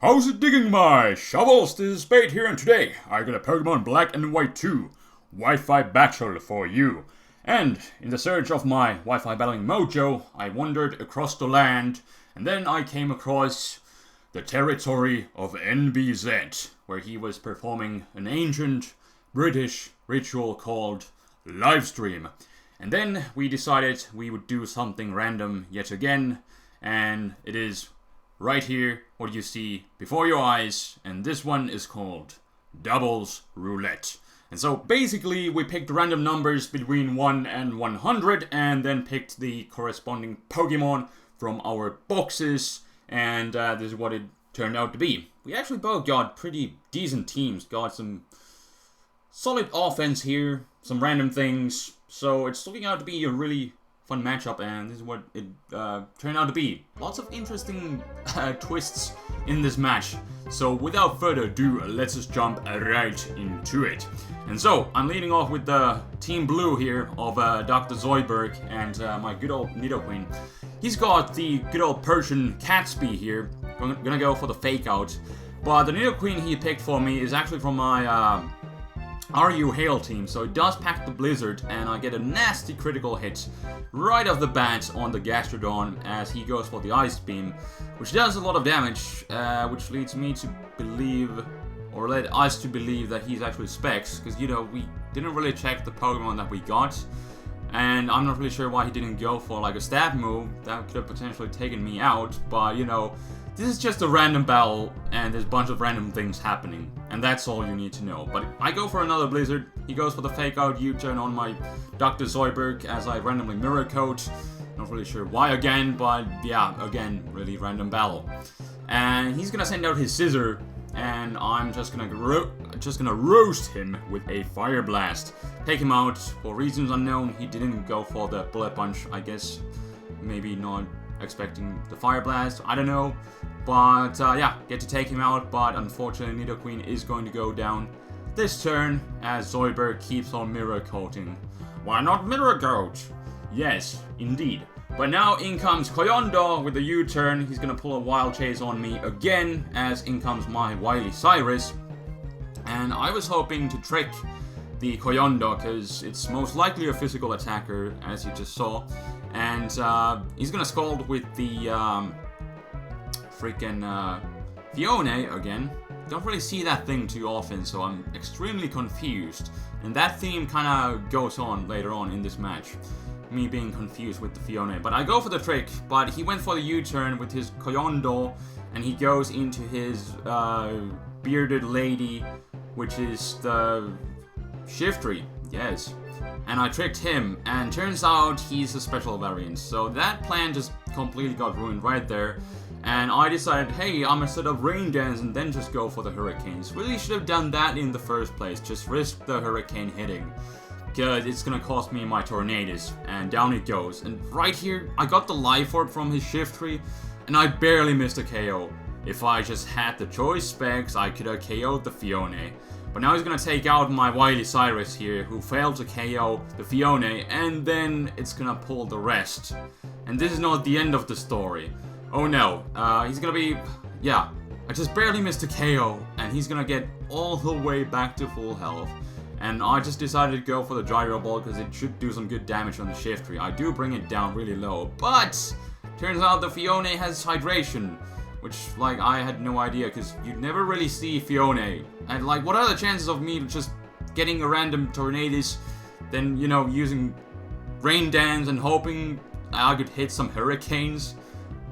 How's it digging my shovels? This is Spade here, and today I got a Pokemon Black and White 2 Wi-Fi battle for you. And in the search of my Wi-Fi battling mojo, I wandered across the land, and then I came across the territory of NBZ, where he was performing an ancient British ritual called livestream. And then we decided we would do something random yet again, and it is right here, what you see before your eyes, and this one is called Doubles Roulette. And so basically we picked random numbers between 1 and 100 and then picked the corresponding Pokemon from our boxes, and this is what it turned out to be. We actually both got pretty decent teams, got some solid offense here, some random things, so it's looking out to be a really fun matchup, and this is what it turned out to be. Lots of interesting twists in this match. So without further ado, let's just jump right into it. And so I'm leading off with the Team Blue here of Dr. Zoidberg and my good old Nidoqueen. He's got the good old Persian Catsby here. I'm gonna go for the fake out. But the Nidoqueen he picked for me is actually from my RU Hail team, so it does pack the Blizzard, and I get a nasty critical hit right off the bat on the Gastrodon as he goes for the Ice Beam, which does a lot of damage, which leads me to believe, or led us to believe, that he's actually Specs, because, you know, we didn't really check the Pokemon that we got, and I'm not really sure why he didn't go for, like, a stab move. That could have potentially taken me out, but, you know, this is just a random battle, and there's a bunch of random things happening, and that's all you need to know. But I go for another Blizzard, he goes for the fake out U-turn on my Dr. Zoidberg as I randomly Mirror Coat. Not really sure why again, but yeah, again, really random battle. And he's gonna send out his Scissor, and I'm just gonna roast him with a Fire Blast. Take him out. For reasons unknown, he didn't go for the Bullet Punch, I guess. Maybe not expecting the Fire Blast, I don't know. But yeah, get to take him out, but unfortunately Nidoqueen is going to go down this turn as Zoidberg keeps on Mirror Coating. Why not Mirror Coat? Yes, indeed. But now in comes Koyondo with the U-turn. He's gonna pull a Wild Chase on me again as in comes my Wily Cyrus. And I was hoping to trick the Koyondo because it's most likely a physical attacker, as you just saw. And he's gonna Scald with the freaking Fione again. Don't really see that thing too often, so I'm extremely confused. And that theme kind of goes on later on in this match. Me being confused with the Fione. But I go for the trick, but he went for the U-turn with his Koyondo, and he goes into his Bearded Lady, which is the Shiftry. Yes. And I tricked him, and turns out he's a special variant. So that plan just completely got ruined right there. And I decided, hey, I'm gonna set up Rain Dance and then just go for the Hurricanes. Really should have done that in the first place. Just risk the Hurricane hitting, because it's gonna cost me my Tornadus. And down it goes. And right here, I got the Life Orb from his Shiftry, and I barely missed a KO. If I just had the choice specs, I could have KO'd the Fione. But now he's gonna take out my Wily Cyrus here, who failed to KO the Fione, and then it's gonna pull the rest. And this is not the end of the story. Oh no, he's gonna be, yeah, I just barely missed a KO, and he's gonna get all the way back to full health. And I just decided to go for the Gyro Ball, because it should do some good damage on the Shiftry. I do bring it down really low, but turns out the Fione has Hydration, which, like, I had no idea, because you never really see Fione. And, like, what are the chances of me just getting a random Tornadus, then, you know, using Rain Dance and hoping I could hit some Hurricanes?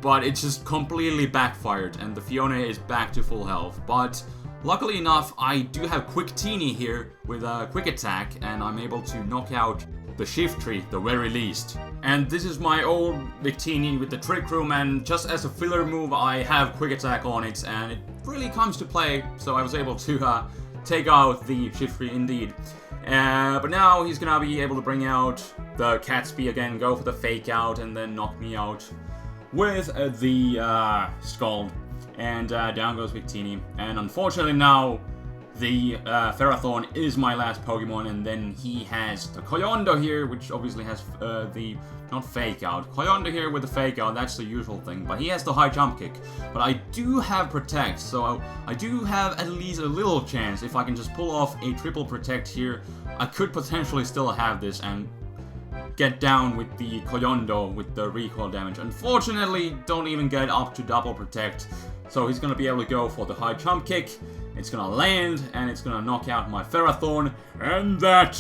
But it just completely backfired, and the Fione is back to full health. But luckily enough, I do have Quick Teeny here with a Quick Attack, and I'm able to knock out the Shiftry, the very least. And this is my old Victini with the Trick Room, and just as a filler move, I have Quick Attack on it, and it really comes to play, so I was able to take out the Shiftry indeed. But now he's gonna be able to bring out the Catsby again, go for the fake out, and then knock me out with the Scald. And down goes Victini. And unfortunately now, the Ferrothorn is my last Pokemon, and then he has the Koyondo here, which obviously has the, not Fake Out. Koyondo here with the Fake Out, that's the usual thing, but he has the high jump kick. But I do have Protect, so I do have at least a little chance. If I can just pull off a triple Protect here, I could potentially still have this and get down with the Koyondo with the recoil damage. Unfortunately, don't even get up to double Protect, so he's gonna be able to go for the high jump kick. It's gonna land, and it's gonna knock out my Ferrothorn, and that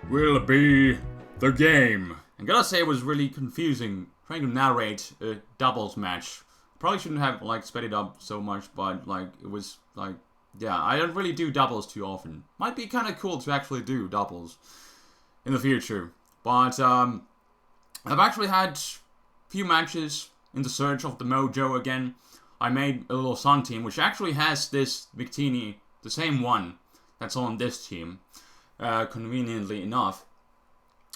will be the game. I'm gonna say it was really confusing trying to narrate a doubles match. Probably shouldn't have, like, sped it up so much, but, like, it was, like, yeah, I don't really do doubles too often. Might be kind of cool to actually do doubles in the future. But, I've actually had a few matches in the search of the mojo again. I made a little Sun team, which actually has this Victini, the same one that's on this team, conveniently enough.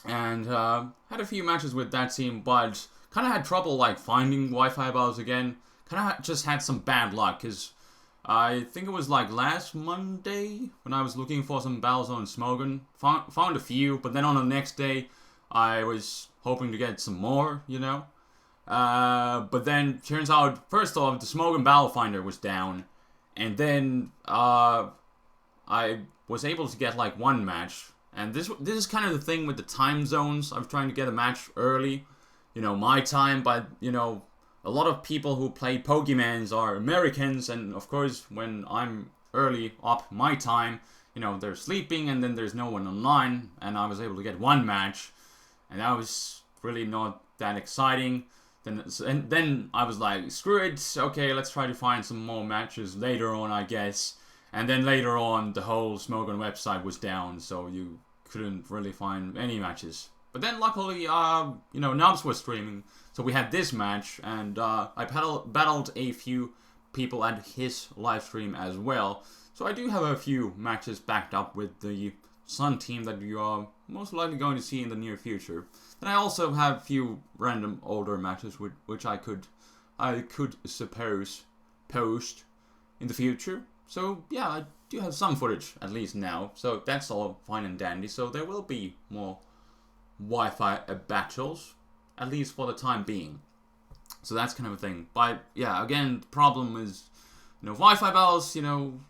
And had a few matches with that team, but kind of had trouble like finding Wi-Fi balls again. Kind of just had some bad luck, because I think it was like last Monday when I was looking for some balls on Smogon. Found a few, but then on the next day I was hoping to get some more, you know. But then turns out, first off, the Smogon Battle Finder was down, and then I was able to get like one match. And this is kind of the thing with the time zones. I was trying to get a match early, you know, my time, but you know, a lot of people who play Pokemons are Americans, and of course, when I'm early up my time, you know, they're sleeping, and then there's no one online, and I was able to get one match, and that was really not that exciting. Then I was like, screw it, okay, let's try to find some more matches later on, I guess. And then later on, the whole Smogon website was down, so you couldn't really find any matches. But then luckily, you know, Nubz was streaming, so we had this match, and I battled a few people at his live stream as well. So I do have a few matches backed up with the Sun team that you are most likely going to see in the near future. Then I also have a few random older matches which I could suppose post in the future. So yeah, I do have some footage at least now. So that's all fine and dandy. So there will be more Wi-Fi battles, at least for the time being. So that's kind of a thing. But yeah, again, the problem is, you know, Wi-Fi battles, you know,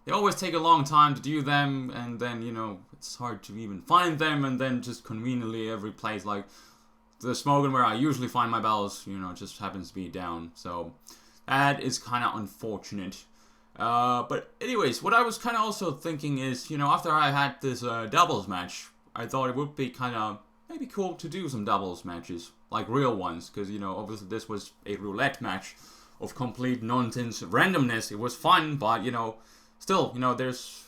they always take a long time to do them, and then, you know, it's hard to even find them, and then just conveniently every place, like the Smogon where I usually find my battles, you know, just happens to be down. So that is kind of unfortunate. But anyways, what I was kind of also thinking is, you know, after I had this doubles match, I thought it would be kind of maybe cool to do some doubles matches, like real ones, because, you know, obviously this was a roulette match of complete nonsense randomness. It was fun, but, you know, still, you know, there's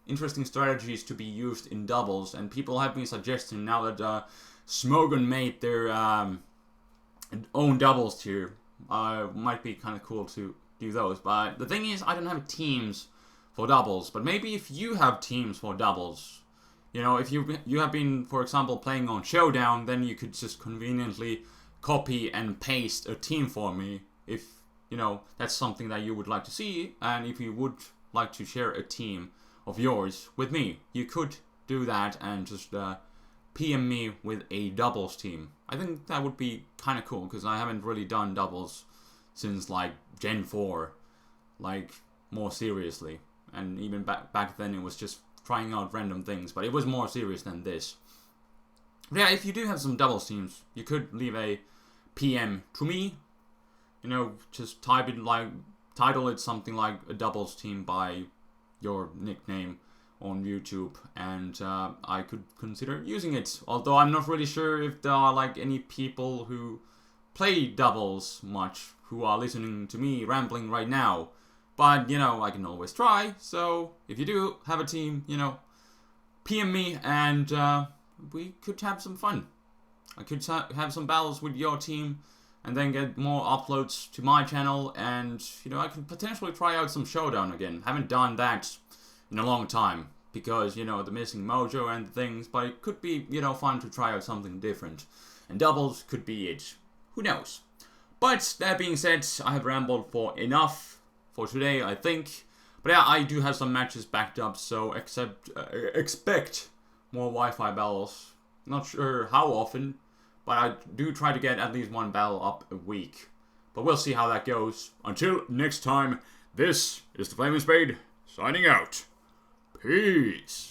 interesting strategies to be used in doubles, and people have been suggesting now that Smogon made their own doubles tier, might be kind of cool to do those. But the thing is, I don't have teams for doubles, but maybe if you have teams for doubles, you know, if you have been, for example, playing on Showdown, then you could just conveniently copy and paste a team for me, if, you know, that's something that you would like to see, and if you would like to share a team of yours with me, you could do that and just PM me with a doubles team. I think that would be kind of cool, because I haven't really done doubles since like Gen 4, like more seriously, and even back then it was just trying out random things, but it was more serious than this. But yeah, if you do have some doubles teams, you could leave a PM to me, you know, just type it like, title it something like a doubles team by your nickname on YouTube, and I could consider using it. Although I'm not really sure if there are like any people who play doubles much who are listening to me rambling right now. But, you know, I can always try. So if you do have a team, you know, PM me, and we could have some fun. I could have some battles with your team, and then get more uploads to my channel, and, you know, I could potentially try out some Showdown again. Haven't done that in a long time, because, you know, the missing mojo and things, but it could be, you know, fun to try out something different. And doubles could be it. Who knows? But that being said, I have rambled for enough for today, I think. But yeah, I do have some matches backed up, so expect more Wi-Fi battles. Not sure how often, but I do try to get at least one battle up a week. But we'll see how that goes. Until next time, this is TheFlamingSpade signing out. Peace.